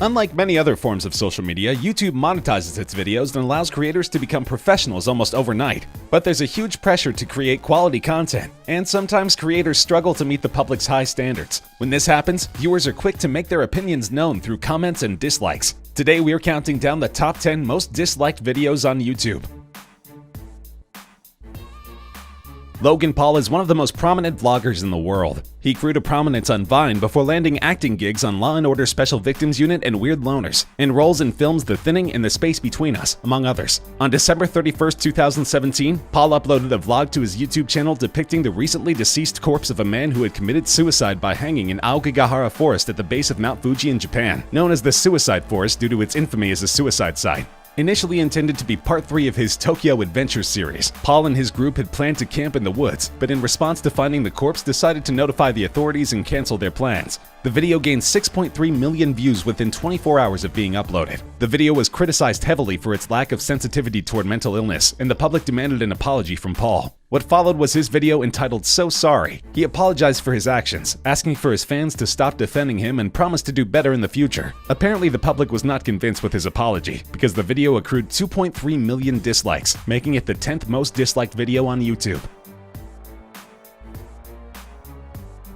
Unlike many other forms of social media, YouTube monetizes its videos and allows creators to become professionals almost overnight. But there's a huge pressure to create quality content, and sometimes creators struggle to meet the public's high standards. When this happens, viewers are quick to make their opinions known through comments and dislikes. Today we are counting down the top 10 most disliked videos on YouTube. Logan Paul is one of the most prominent vloggers in the world. He grew to prominence on Vine before landing acting gigs on Law & Order Special Victims Unit and Weird Loners, and roles in films The Thinning and The Space Between Us, among others. On December 31, 2017, Paul uploaded a vlog to his YouTube channel depicting the recently deceased corpse of a man who had committed suicide by hanging in Aokigahara Forest at the base of Mount Fuji in Japan, known as the Suicide Forest due to its infamy as a suicide site. Initially intended to be part 3 of his Tokyo Adventures series, Paul and his group had planned to camp in the woods, but in response to finding the corpse decided to notify the authorities and cancel their plans. The video gained 6.3 million views within 24 hours of being uploaded. The video was criticized heavily for its lack of sensitivity toward mental illness, and the public demanded an apology from Paul. What followed was his video entitled So Sorry. He apologized for his actions, asking for his fans to stop defending him and promised to do better in the future. Apparently, the public was not convinced with his apology, because the video accrued 2.3 million dislikes, making it the 10th most disliked video on YouTube.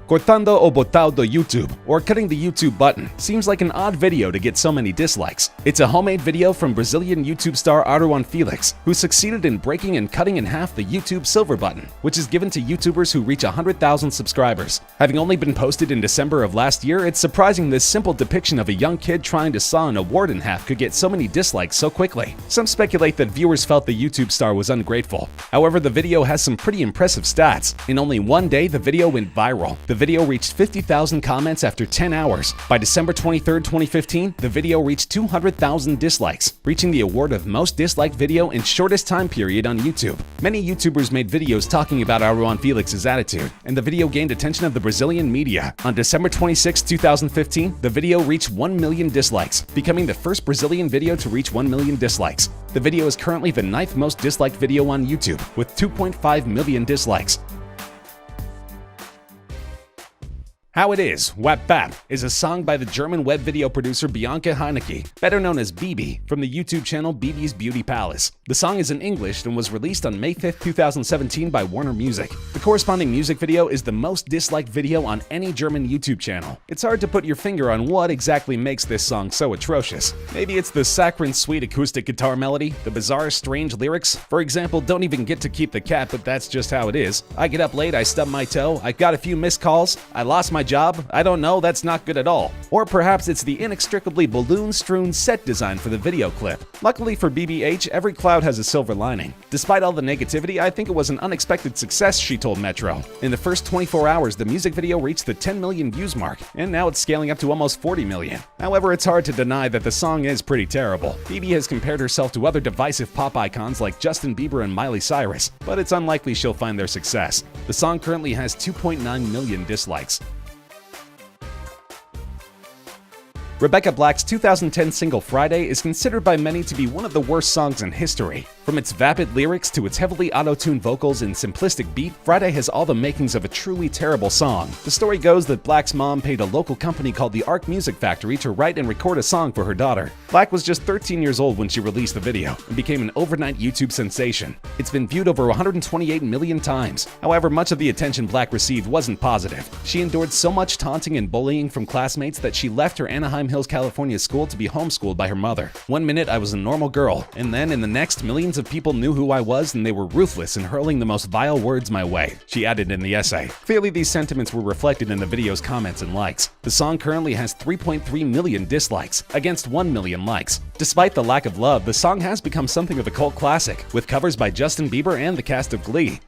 Cortando o botado YouTube, or cutting the YouTube button, seems like an odd video to get so many dislikes. It's a homemade video from Brazilian YouTube star Aruan Felix, who succeeded in breaking and cutting in half the YouTube silver button, which is given to YouTubers who reach 100,000 subscribers. Having only been posted in December of last year, it's surprising this simple depiction of a young kid trying to saw an award in half could get so many dislikes so quickly. Some speculate that viewers felt the YouTube star was ungrateful. However, the video has some pretty impressive stats. In only one day, the video went viral. The video reached 50,000 comments after 10 hours. By December 23, 2015, the video reached 200,000 dislikes, reaching the award of most disliked video in shortest time period on YouTube. Many YouTubers made videos talking about Aruan Felix's attitude, and the video gained attention of the Brazilian media. On December 26, 2015, the video reached 1 million dislikes, becoming the first Brazilian video to reach 1 million dislikes. The video is currently the 9th most disliked video on YouTube, with 2.5 million dislikes. How It Is, Wap Bap, is a song by the German web video producer Bianca Heinecke, better known as Bibi, from the YouTube channel Bibi's Beauty Palace. The song is in English and was released on May 5, 2017 by Warner Music. The corresponding music video is the most disliked video on any German YouTube channel. It's hard to put your finger on what exactly makes this song so atrocious. Maybe it's the saccharine sweet acoustic guitar melody, the bizarre strange lyrics. For example, don't even get to keep the cat, but that's just how it is. I get up late, I stub my toe, I got a few missed calls, I lost my job, I don't know, that's not good at all. Or perhaps it's the inextricably balloon-strewn set design for the video clip. Luckily for BBH, every cloud has a silver lining. Despite all the negativity, I think it was an unexpected success, she told Metro. In the first 24 hours, the music video reached the 10 million views mark, and now it's scaling up to almost 40 million. However, it's hard to deny that the song is pretty terrible. Bibi has compared herself to other divisive pop icons like Justin Bieber and Miley Cyrus, but it's unlikely she'll find their success. The song currently has 2.9 million dislikes. Rebecca Black's 2010 single Friday is considered by many to be one of the worst songs in history. From its vapid lyrics to its heavily auto-tuned vocals and simplistic beat, Friday has all the makings of a truly terrible song. The story goes that Black's mom paid a local company called the Arc Music Factory to write and record a song for her daughter. Black was just 13 years old when she released the video and became an overnight YouTube sensation. It's been viewed over 128 million times. However, much of the attention Black received wasn't positive. She endured so much taunting and bullying from classmates that she left her Anaheim Hills, California school to be homeschooled by her mother. One minute I was a normal girl, and then in the next, millions of people knew who I was and they were ruthless in hurling the most vile words my way, she added in the essay. Clearly, these sentiments were reflected in the video's comments and likes. The song currently has 3.3 million dislikes, against 1 million likes. Despite the lack of love, the song has become something of a cult classic, with covers by Justin Bieber and the cast of Glee.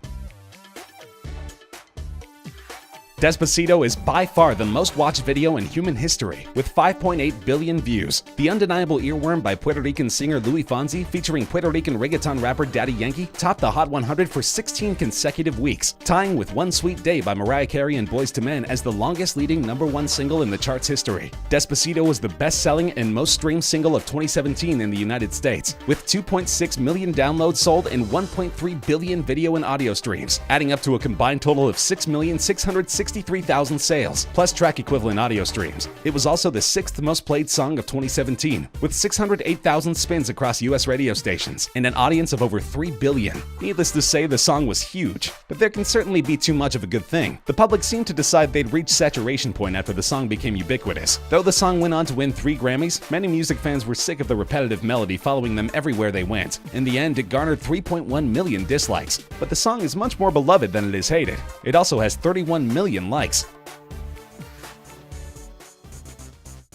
Despacito is by far the most watched video in human history, with 5.8 billion views. The Undeniable Earworm by Puerto Rican singer Luis Fonsi, featuring Puerto Rican reggaeton rapper Daddy Yankee, topped the Hot 100 for 16 consecutive weeks, tying with One Sweet Day by Mariah Carey and Boyz II Men as the longest-leading #1 single in the chart's history. Despacito was the best-selling and most-streamed single of 2017 in the United States, with 2.6 million downloads sold and 1.3 billion video and audio streams, adding up to a combined total of 6,660,000 63,000 sales, plus track equivalent audio streams. It was also the 6th most played song of 2017, with 608,000 spins across US radio stations and an audience of over 3 billion. Needless to say, the song was huge, but there can certainly be too much of a good thing. The public seemed to decide they'd reached saturation point after the song became ubiquitous. Though the song went on to win 3 Grammys, many music fans were sick of the repetitive melody following them everywhere they went. In the end, it garnered 3.1 million dislikes, but the song is much more beloved than it is hated. It also has 31 million likes.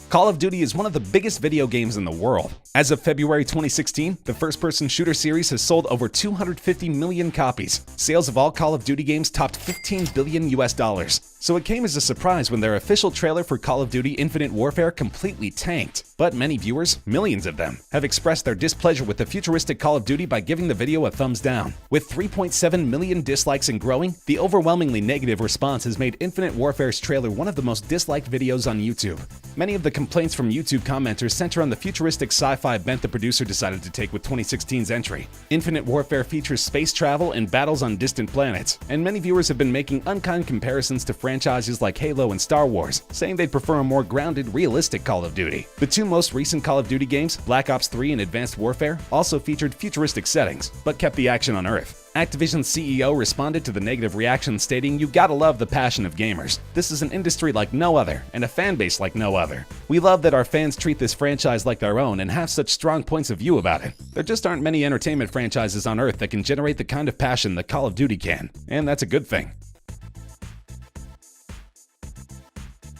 Call of Duty is one of the biggest video games in the world. As of February 2016, the first-person shooter series has sold over 250 million copies. Sales of all Call of Duty games topped $15 billion US. So it came as a surprise when their official trailer for Call of Duty Infinite Warfare completely tanked. But many viewers, millions of them, have expressed their displeasure with the futuristic Call of Duty by giving the video a thumbs down. With 3.7 million dislikes and growing, the overwhelmingly negative response has made Infinite Warfare's trailer one of the most disliked videos on YouTube. Many of the complaints from YouTube commenters center on the futuristic sci-fi bent the producer decided to take with 2016's entry. Infinite Warfare features space travel and battles on distant planets, and many viewers have been making unkind comparisons to franchises like Halo and Star Wars, saying they'd prefer a more grounded, realistic Call of Duty. The 2 most recent Call of Duty games, Black Ops 3 and Advanced Warfare, also featured futuristic settings, but kept the action on Earth. Activision's CEO responded to the negative reaction stating, "You gotta love the passion of gamers. This is an industry like no other, and a fan base like no other. We love that our fans treat this franchise like their own and have such strong points of view about it. There just aren't many entertainment franchises on Earth that can generate the kind of passion that Call of Duty can, and that's a good thing."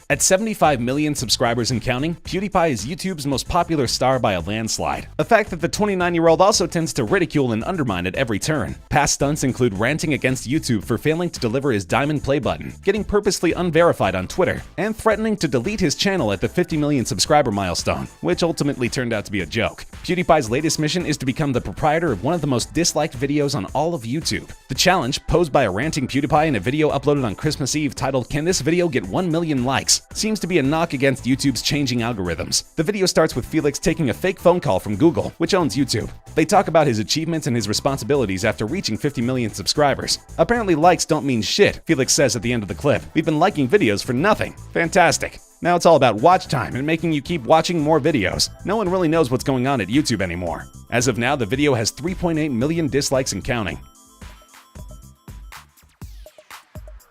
At 75 million subscribers and counting, PewDiePie is YouTube's most popular star by a landslide. A fact that the 29-year-old also tends to ridicule and undermine at every turn. Past stunts include ranting against YouTube for failing to deliver his diamond play button, getting purposely unverified on Twitter, and threatening to delete his channel at the 50 million subscriber milestone, which ultimately turned out to be a joke. PewDiePie's latest mission is to become the proprietor of one of the most disliked videos on all of YouTube. The challenge, posed by a ranting PewDiePie in a video uploaded on Christmas Eve titled "Can this video get 1 million likes?" seems to be a knock against YouTube's changing algorithms. The video starts with Felix taking a fake phone call from Google, which owns YouTube. They talk about his achievements and his responsibilities after reaching 50 million subscribers. Apparently likes don't mean shit, Felix says at the end of the clip. "We've been liking videos for nothing. Fantastic. Now it's all about watch time and making you keep watching more videos. No one really knows what's going on at YouTube anymore." As of now, the video has 3.8 million dislikes and counting.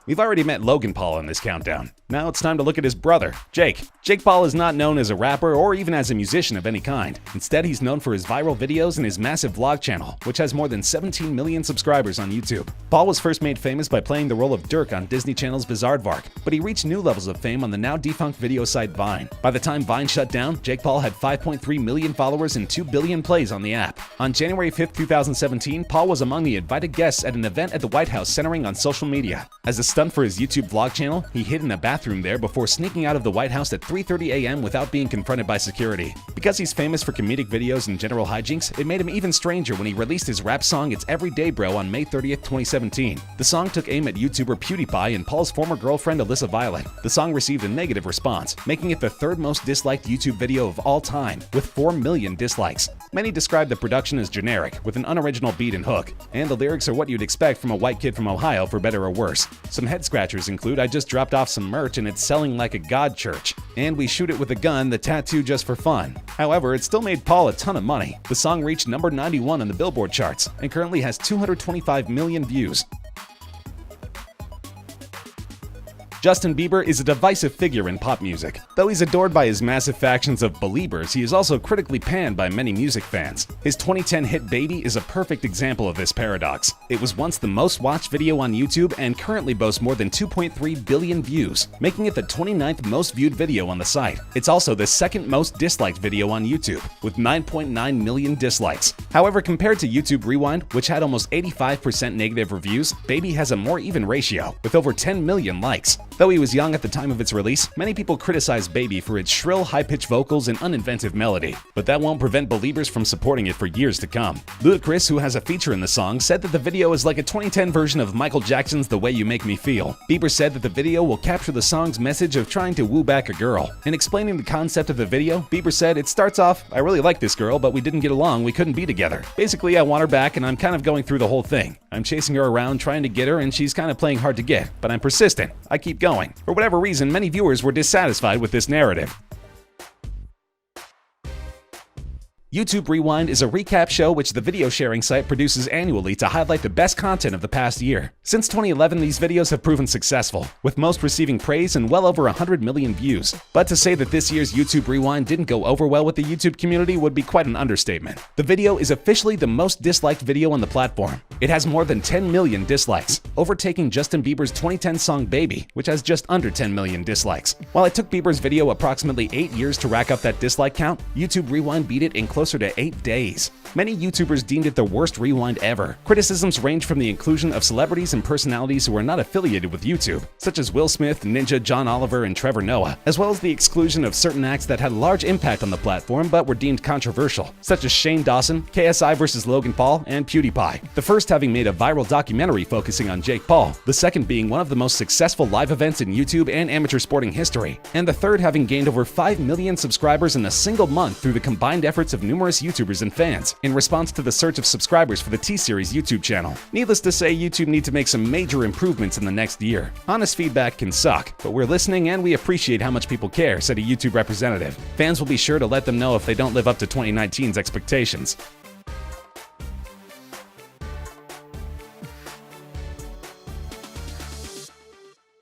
We've already met Logan Paul in this countdown. Now it's time to look at his brother, Jake. Jake Paul is not known as a rapper or even as a musician of any kind. Instead, he's known for his viral videos and his massive vlog channel, which has more than 17 million subscribers on YouTube. Paul was first made famous by playing the role of Dirk on Disney Channel's Bizaardvark, but he reached new levels of fame on the now defunct video site Vine. By the time Vine shut down, Jake Paul had 5.3 million followers and 2 billion plays on the app. On January 5, 2017, Paul was among the invited guests at an event at the White House centering on social media. As a stunt for his YouTube vlog channel, he hid in a bathroom there before sneaking out of the White House at 3:30 a.m. without being confronted by security. Because he's famous for comedic videos and general hijinks, it made him even stranger when he released his rap song It's Everyday Bro on May 30th, 2017. The song took aim at YouTuber PewDiePie and Paul's former girlfriend Alyssa Violet. The song received a negative response, making it the 3rd most disliked YouTube video of all time, with 4 million dislikes. Many describe the production as generic, with an unoriginal beat and hook, and the lyrics are what you'd expect from a white kid from Ohio for better or worse. Some head scratchers include "I just dropped off some merch and it's selling like a god church," and "We shoot it with a gun, the tattoo just for fun." However, it still made Paul a ton of money. The song reached number 91 on the Billboard charts and currently has 225 million views. Justin Bieber is a divisive figure in pop music. Though he's adored by his massive factions of Beliebers, he is also critically panned by many music fans. His 2010 hit Baby is a perfect example of this paradox. It was once the most watched video on YouTube and currently boasts more than 2.3 billion views, making it the 29th most viewed video on the site. It's also the 2nd most disliked video on YouTube, with 9.9 million dislikes. However, compared to YouTube Rewind, which had almost 85% negative reviews, Baby has a more even ratio, with over 10 million likes. Though he was young at the time of its release, many people criticized Baby for its shrill, high-pitched vocals and uninventive melody. But that won't prevent Beliebers from supporting it for years to come. Ludacris, who has a feature in the song, said that the video is like a 2010 version of Michael Jackson's The Way You Make Me Feel. Bieber said that the video will capture the song's message of trying to woo back a girl. In explaining the concept of the video, Bieber said, "It starts off, I really like this girl, but we didn't get along, we couldn't be together. Basically, I want her back and I'm kind of going through the whole thing. I'm chasing her around, trying to get her, and she's kind of playing hard to get, but I'm persistent. I keep going. going. For whatever reason, many viewers were dissatisfied with this narrative. YouTube Rewind is a recap show which the video sharing site produces annually to highlight the best content of the past year. Since 2011, these videos have proven successful, with most receiving praise and well over 100 million views. But to say that this year's YouTube Rewind didn't go over well with the YouTube community would be quite an understatement. The video is officially the most disliked video on the platform. It has more than 10 million dislikes, overtaking Justin Bieber's 2010 song Baby, which has just under 10 million dislikes. While it took Bieber's video approximately 8 years to rack up that dislike count, YouTube Rewind beat it in closer to 8 days. Many YouTubers deemed it the worst rewind ever. Criticisms range from the inclusion of celebrities and personalities who are not affiliated with YouTube, such as Will Smith, Ninja, John Oliver, and Trevor Noah, as well as the exclusion of certain acts that had a large impact on the platform but were deemed controversial, such as Shane Dawson, KSI vs. Logan Paul, and PewDiePie. The first having made a viral documentary focusing on Jake Paul, the second being one of the most successful live events in YouTube and amateur sporting history, and the third having gained over 5 million subscribers in a single month through the combined efforts of numerous YouTubers and fans, in response to the surge of subscribers for the T-Series YouTube channel. Needless to say, YouTube needs to make some major improvements in the next year. Honest feedback can suck, but we're listening and we appreciate how much people care, said a YouTube representative. Fans will be sure to let them know if they don't live up to 2019's expectations.